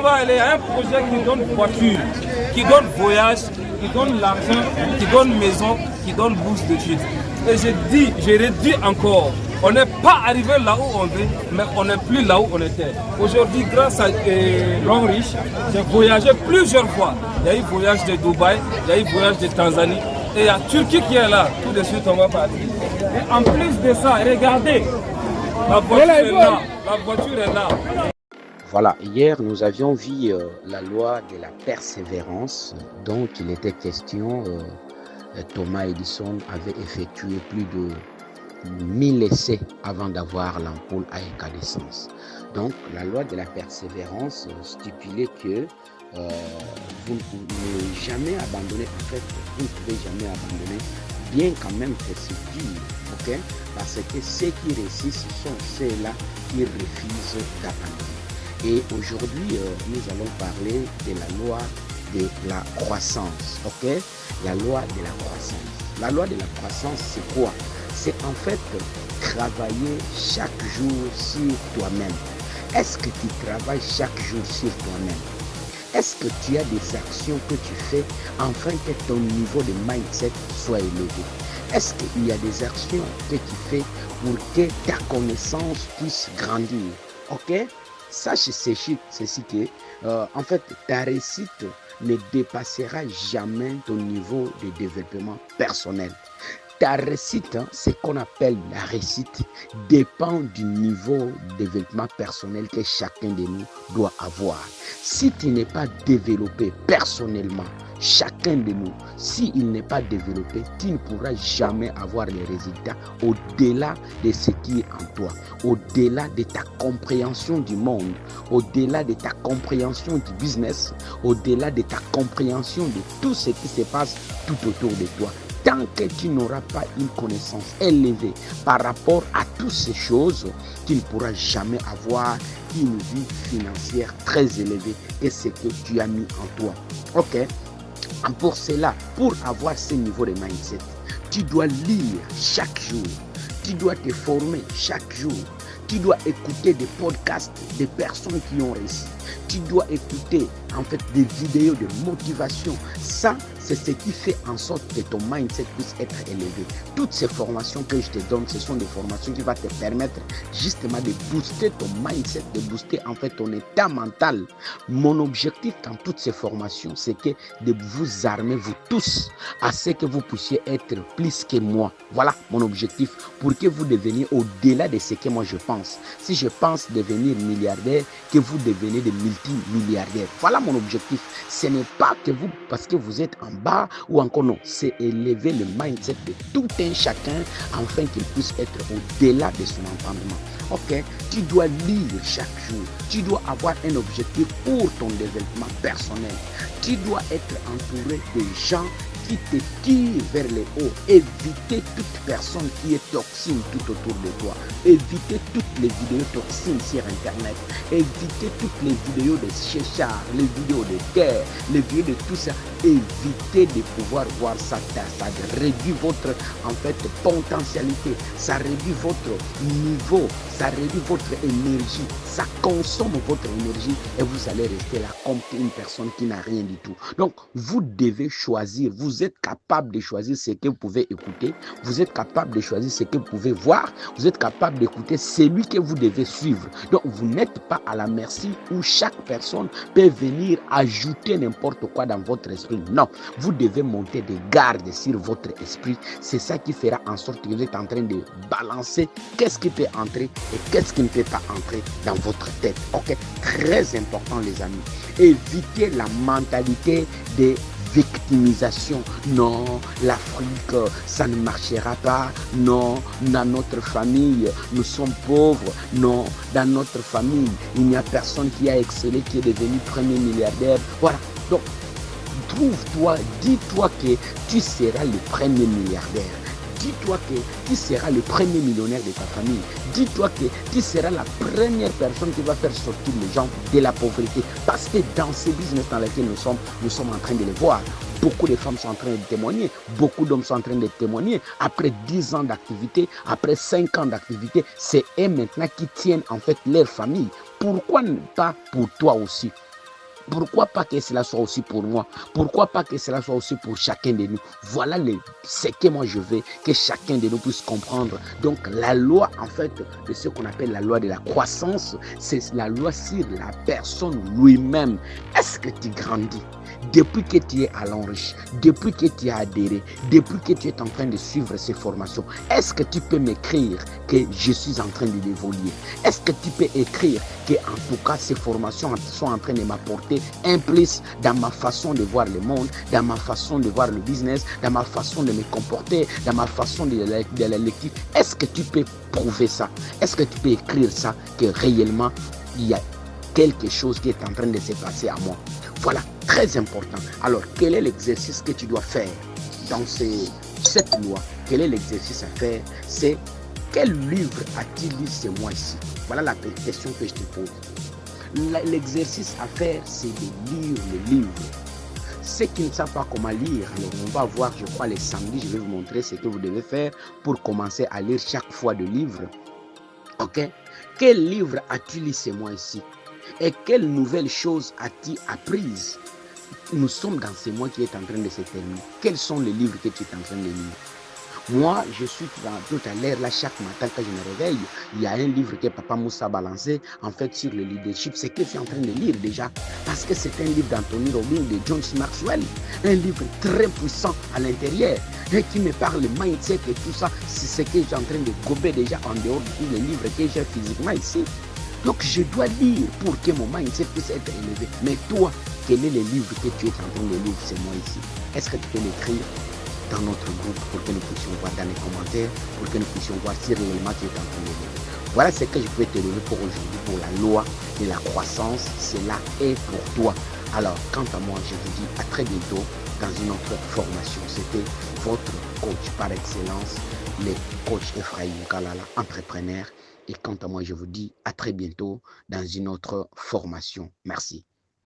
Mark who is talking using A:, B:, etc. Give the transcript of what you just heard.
A: va aller à un projet qui donne voiture, qui donne voyage, qui donne l'argent, qui donne maison, qui donne bourse d'études. Et je redis encore, on n'est pas arrivé là où on veut, mais on n'est plus là où on était. Aujourd'hui, grâce à Longreach, j'ai voyagé plusieurs fois. Il y a eu voyage de Dubaï, il y a eu voyage de Tanzanie, et il y a Turquie qui est là. Tout de suite, on va partir. Et en plus de ça, regardez, la voiture est là. La voiture est là.
B: Voilà, hier nous avions vu la loi de la persévérance dont il était question. Thomas Edison avait effectué plus de 1000 essais avant d'avoir l'ampoule à incandescence. Donc la loi de la persévérance stipulait que vous ne pouvez jamais abandonner, en fait, vous ne pouvez jamais abandonner, bien quand même que c'est dur, ok? Parce que ceux qui réussissent sont ceux-là qui refusent d'abandonner. Et aujourd'hui, nous allons parler de la loi de la croissance, ok? La loi de la croissance. La loi de la croissance, c'est quoi? C'est en fait travailler chaque jour sur toi-même. Est-ce que tu travailles chaque jour sur toi-même? Est-ce que tu as des actions que tu fais afin que ton niveau de mindset soit élevé? Est-ce qu'il y a des actions que tu fais pour que ta connaissance puisse grandir? Ok? Sache ceci que, en fait, ta réussite ne dépassera jamais ton niveau de développement personnel. Ta réussite, ce qu'on appelle la réussite, dépend du niveau de développement personnel que chacun de nous doit avoir. Si tu n'es pas développé personnellement, chacun de nous, s'il n'est pas développé, tu ne pourras jamais avoir les résultats au-delà de ce qui est en toi, au-delà de ta compréhension du monde, au-delà de ta compréhension du business, au-delà de ta compréhension de tout ce qui se passe tout autour de toi. Tant que tu n'auras pas une connaissance élevée par rapport à toutes ces choses, tu ne pourras jamais avoir une vie financière très élevée et ce que tu as mis en toi. Ok? Pour cela, pour avoir ce niveau de mindset, tu dois lire chaque jour, tu dois te former chaque jour, tu dois écouter des podcasts des personnes qui ont réussi, tu dois écouter en fait des vidéos de motivation. Ça, c'est ce qui fait en sorte que ton mindset puisse être élevé. Toutes ces formations que je te donne, ce sont des formations qui vont te permettre justement de booster ton mindset, de booster en fait ton état mental. Mon objectif dans toutes ces formations, c'est que de vous armer, vous tous, à ce que vous puissiez être plus que moi. Voilà mon objectif, pour que vous deveniez au-delà de ce que moi je pense. Si je pense devenir milliardaire, que vous devenez des multimilliardaires. Voilà mon objectif. Ce n'est pas que vous, parce que vous êtes en bas ou encore non, c'est élever le mindset de tout un chacun afin qu'il puisse être au-delà de son entendement. Ok, tu dois lire chaque jour, tu dois avoir un objectif pour ton développement personnel, tu dois être entouré de gens qui te tire vers le haut. Évitez toute personne qui est toxique tout autour de toi. Évitez toutes les vidéos toxiques sur Internet. Évitez toutes les vidéos de chéchard, les vidéos de guerre, les vidéos de tout ça. Évitez de pouvoir voir ça. Ça réduit votre en fait potentialité. Ça réduit votre niveau. Ça réduit votre énergie. Ça consomme votre énergie et vous allez rester là comme une personne qui n'a rien du tout. Donc, vous devez choisir. Vous êtes capable de choisir ce que vous pouvez écouter. Vous êtes capable de choisir ce que vous pouvez voir. Vous êtes capable d'écouter celui que vous devez suivre. Donc, vous n'êtes pas à la merci où chaque personne peut venir ajouter n'importe quoi dans votre esprit. Non, vous devez monter des gardes sur votre esprit. C'est ça qui fera en sorte que vous êtes en train de balancer qu'est-ce qui peut entrer et qu'est-ce qui ne peut pas entrer dans votre tête. Ok, très important les amis. Évitez la mentalité des victimisation. Non, l'Afrique, ça ne marchera pas. Non, dans notre famille, nous sommes pauvres. Non, dans notre famille, il n'y a personne qui a excellé, qui est devenu premier milliardaire. Voilà. Donc, trouve-toi, dis-toi que tu seras le premier milliardaire. Dis-toi que tu seras le premier millionnaire de ta famille. Dis-toi que tu seras la première personne qui va faire sortir les gens de la pauvreté. Parce que dans ces business dans lesquels nous sommes en train de les voir. Beaucoup de femmes sont en train de témoigner. Beaucoup d'hommes sont en train de témoigner. Après 10 ans d'activité, après 5 ans d'activité, c'est eux maintenant qui tiennent en fait leur famille. Pourquoi pas pour toi aussi? Pourquoi pas que cela soit aussi pour moi? Pourquoi pas que cela soit aussi pour chacun de nous? Voilà ce que moi je veux, que chacun de nous puisse comprendre. Donc la loi, en fait, de ce qu'on appelle la loi de la croissance, c'est la loi sur la personne lui-même. Est-ce que tu grandis? Depuis que tu es à l'enrichi, depuis que tu as adhéré, depuis que tu es en train de suivre ces formations, est-ce que tu peux m'écrire que je suis en train d'évoluer? Est-ce que tu peux écrire que, en tout cas, ces formations sont en train de m'apporter un plus dans ma façon de voir le monde, dans ma façon de voir le business, dans ma façon de me comporter, dans ma façon de la lecture? Est-ce que tu peux prouver ça? Est-ce que tu peux écrire ça, que réellement, il y a quelque chose qui est en train de se passer à moi? Voilà, très important. Alors, quel est l'exercice que tu dois faire dans cette loi? Quel est l'exercice à faire? C'est quel livre as-tu lu ce mois-ci? Voilà la question que je te pose. L'exercice à faire, c'est de lire le livre. Ceux qui ne savent pas comment lire, alors on va voir, je crois, les samedis, je vais vous montrer ce que vous devez faire pour commencer à lire chaque fois de livre. Ok? Quel livre as-tu lu ce mois-ci? Et quelles nouvelles choses as-tu apprises? Nous sommes dans ce mois qui est en train de se terminer. Quels sont les livres que tu es en train de lire? Moi, je suis tout à l'heure, là, chaque matin quand je me réveille, il y a un livre que Papa Moussa a balancé, en fait, sur le leadership. C'est que je suis en train de lire déjà, parce que c'est un livre d'Anthony Robbins, de John C. Maxwell, un livre très puissant à l'intérieur, et qui me parle de mindset et tout ça. C'est ce que je suis en train de gober déjà en dehors de tous les livres que j'ai physiquement ici. Donc, je dois lire pour que mon mindset puisse être élevé. Mais toi, quel est le livre que tu es en train de lire ce mois ici? Est-ce que tu peux l'écrire dans notre groupe pour que nous puissions voir dans les commentaires, pour que nous puissions voir si réellement tu es en train de lire? Voilà ce que je peux te donner pour aujourd'hui, pour la loi de la croissance. Cela est pour toi. Alors, quant à moi, je vous dis à très bientôt dans une autre formation. C'était votre coach par excellence, le coach Ephraim Kalala, entrepreneur. Et quant à moi, je vous dis à très bientôt dans une autre formation. Merci.